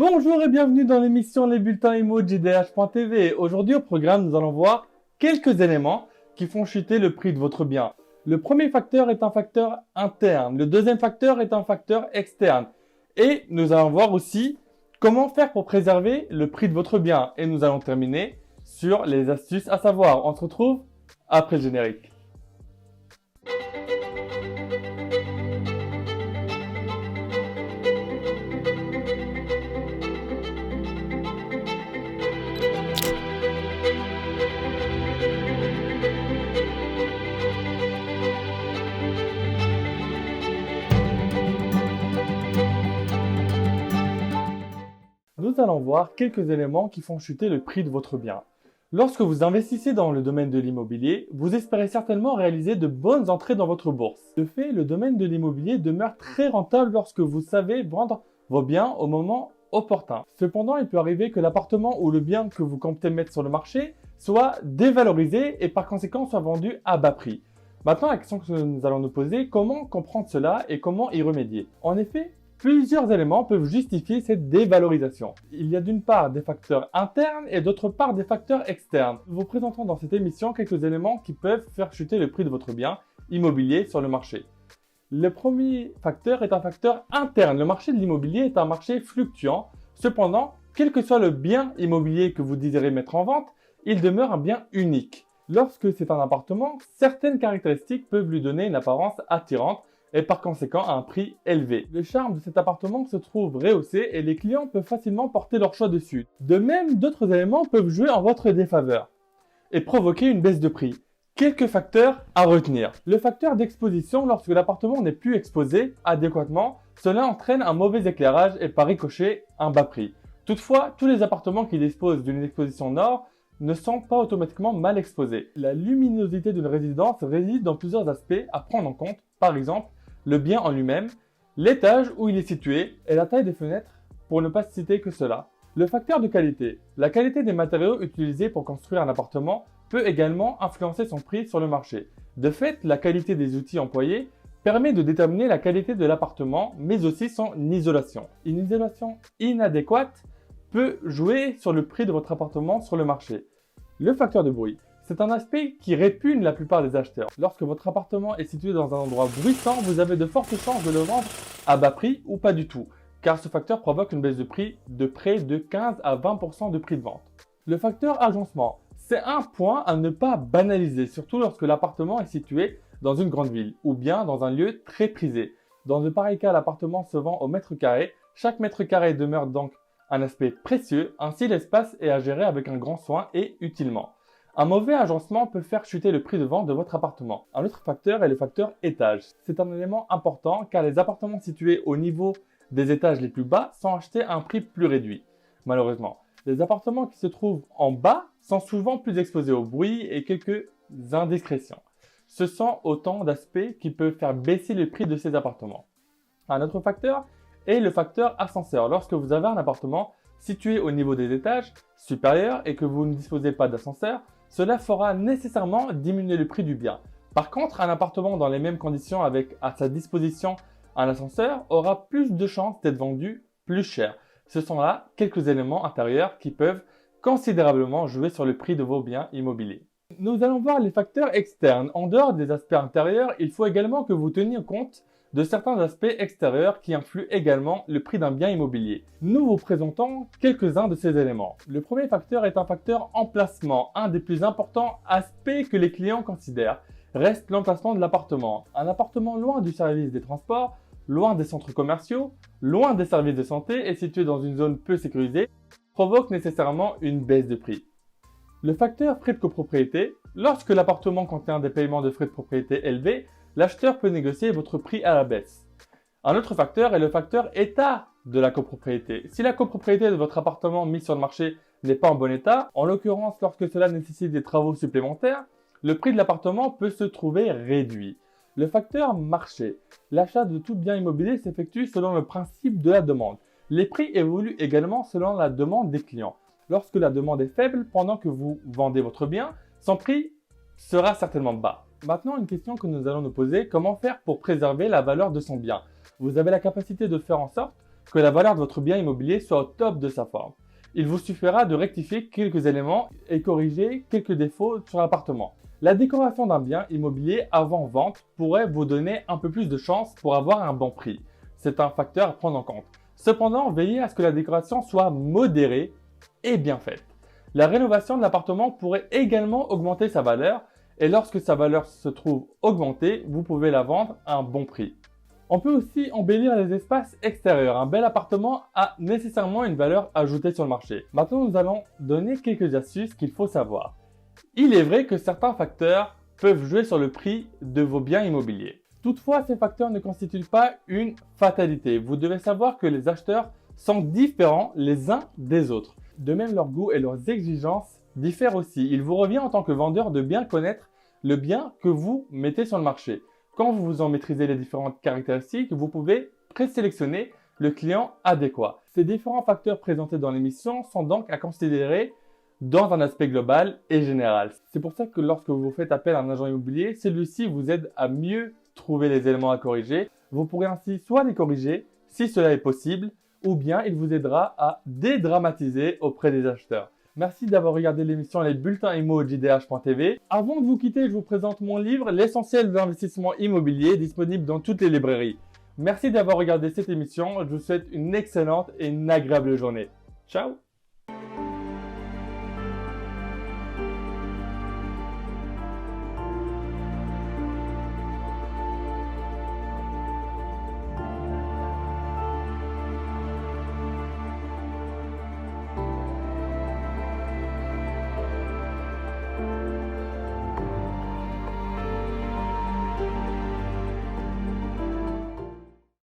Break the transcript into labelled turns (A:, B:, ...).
A: Bonjour et bienvenue dans l'émission Les Bulletins Immo de JDH.tv. Aujourd'hui au programme, nous allons voir quelques éléments qui font chuter le prix de votre bien. Le premier facteur est un facteur interne, le deuxième facteur est un facteur externe. Et nous allons voir aussi comment faire pour préserver le prix de votre bien. Et nous allons terminer sur les astuces à savoir. On se retrouve après le générique. Nous allons voir quelques éléments qui font chuter le prix de votre bien. Lorsque vous investissez dans le domaine de l'immobilier, vous espérez certainement réaliser de bonnes entrées dans votre bourse. De fait, le domaine de l'immobilier demeure très rentable lorsque vous savez vendre vos biens au moment opportun. Cependant, il peut arriver que l'appartement ou le bien que vous comptez mettre sur le marché soit dévalorisé et par conséquent soit vendu à bas prix. Maintenant, la question que nous allons nous poser, comment comprendre cela et comment y remédier? En effet, plusieurs éléments peuvent justifier cette dévalorisation. Il y a d'une part des facteurs internes et d'autre part des facteurs externes. Nous vous présentons dans cette émission quelques éléments qui peuvent faire chuter le prix de votre bien immobilier sur le marché. Le premier facteur est un facteur interne. Le marché de l'immobilier est un marché fluctuant. Cependant, quel que soit le bien immobilier que vous désirez mettre en vente, il demeure un bien unique. Lorsque c'est un appartement, certaines caractéristiques peuvent lui donner une apparence attirante et par conséquent à un prix élevé. Le charme de cet appartement se trouve rehaussé et les clients peuvent facilement porter leur choix dessus. De même, d'autres éléments peuvent jouer en votre défaveur et provoquer une baisse de prix. Quelques facteurs à retenir. Le facteur d'exposition, lorsque l'appartement n'est plus exposé adéquatement, cela entraîne un mauvais éclairage et par ricochet un bas prix. Toutefois, tous les appartements qui disposent d'une exposition nord ne sont pas automatiquement mal exposés. La luminosité d'une résidence réside dans plusieurs aspects à prendre en compte, par exemple le bien en lui-même, l'étage où il est situé et la taille des fenêtres, pour ne pas citer que cela. Le facteur de qualité. La qualité des matériaux utilisés pour construire un appartement peut également influencer son prix sur le marché. De fait, la qualité des outils employés permet de déterminer la qualité de l'appartement, mais aussi son isolation. Une isolation inadéquate peut jouer sur le prix de votre appartement sur le marché. Le facteur de bruit. C'est un aspect qui répugne la plupart des acheteurs. Lorsque votre appartement est situé dans un endroit bruissant, vous avez de fortes chances de le vendre à bas prix ou pas du tout, car ce facteur provoque une baisse de prix de près de 15 à 20% de prix de vente. Le facteur agencement. C'est un point à ne pas banaliser, surtout lorsque l'appartement est situé dans une grande ville ou bien dans un lieu très prisé. Dans de pareils cas, l'appartement se vend au mètre carré. Chaque mètre carré demeure donc un aspect précieux, ainsi l'espace est à gérer avec un grand soin et utilement. Un mauvais agencement peut faire chuter le prix de vente de votre appartement. Un autre facteur est le facteur étage. C'est un élément important car les appartements situés au niveau des étages les plus bas sont achetés à un prix plus réduit. Malheureusement, les appartements qui se trouvent en bas sont souvent plus exposés au bruit et quelques indiscrétions. Ce sont autant d'aspects qui peuvent faire baisser le prix de ces appartements. Un autre facteur est le facteur ascenseur. Lorsque vous avez un appartement situé au niveau des étages supérieurs et que vous ne disposez pas d'ascenseur, cela fera nécessairement diminuer le prix du bien. Par contre, un appartement dans les mêmes conditions avec à sa disposition un ascenseur aura plus de chances d'être vendu plus cher. Ce sont là quelques éléments intérieurs qui peuvent considérablement jouer sur le prix de vos biens immobiliers. Nous allons voir les facteurs externes. En dehors des aspects intérieurs, il faut également que vous teniez compte de certains aspects extérieurs qui influent également le prix d'un bien immobilier. Nous vous présentons quelques-uns de ces éléments. Le premier facteur est un facteur emplacement. Un des plus importants aspects que les clients considèrent reste l'emplacement de l'appartement. Un appartement loin du service des transports, loin des centres commerciaux, loin des services de santé et situé dans une zone peu sécurisée provoque nécessairement une baisse de prix. Le facteur frais de copropriété. Lorsque l'appartement contient des paiements de frais de propriété élevés, l'acheteur peut négocier votre prix à la baisse. Un autre facteur est le facteur état de la copropriété. Si la copropriété de votre appartement mis sur le marché n'est pas en bon état, en l'occurrence lorsque cela nécessite des travaux supplémentaires, le prix de l'appartement peut se trouver réduit. Le facteur marché. L'achat de tout bien immobilier s'effectue selon le principe de la demande. Les prix évoluent également selon la demande des clients. Lorsque la demande est faible pendant que vous vendez votre bien, son prix sera certainement bas. Maintenant, une question que nous allons nous poser, comment faire pour préserver la valeur de son bien? Vous avez la capacité de faire en sorte que la valeur de votre bien immobilier soit au top de sa forme. Il vous suffira de rectifier quelques éléments et corriger quelques défauts sur l'appartement. La décoration d'un bien immobilier avant vente pourrait vous donner un peu plus de chance pour avoir un bon prix. C'est un facteur à prendre en compte. Cependant, veillez à ce que la décoration soit modérée et bien faite. La rénovation de l'appartement pourrait également augmenter sa valeur et lorsque sa valeur se trouve augmentée, vous pouvez la vendre à un bon prix. On peut aussi embellir les espaces extérieurs. Un bel appartement a nécessairement une valeur ajoutée sur le marché. Maintenant, nous allons donner quelques astuces qu'il faut savoir. Il est vrai que certains facteurs peuvent jouer sur le prix de vos biens immobiliers. Toutefois, ces facteurs ne constituent pas une fatalité. Vous devez savoir que les acheteurs sont différents les uns des autres. De même, leurs goûts et leurs exigences diffèrent aussi. Il vous revient en tant que vendeur de bien connaître le bien que vous mettez sur le marché. Quand vous en maîtrisez les différentes caractéristiques, vous pouvez présélectionner le client adéquat. Ces différents facteurs présentés dans l'émission sont donc à considérer dans un aspect global et général. C'est pour ça que lorsque vous faites appel à un agent immobilier, celui-ci vous aide à mieux trouver les éléments à corriger. Vous pourrez ainsi soit les corriger, si cela est possible, ou bien il vous aidera à dédramatiser auprès des acheteurs. Merci d'avoir regardé l'émission Les Bulletins Immo JDH.tv. Avant de vous quitter, je vous présente mon livre L'essentiel de l'investissement immobilier, disponible dans toutes les librairies. Merci d'avoir regardé cette émission. Je vous souhaite une excellente et une agréable journée. Ciao!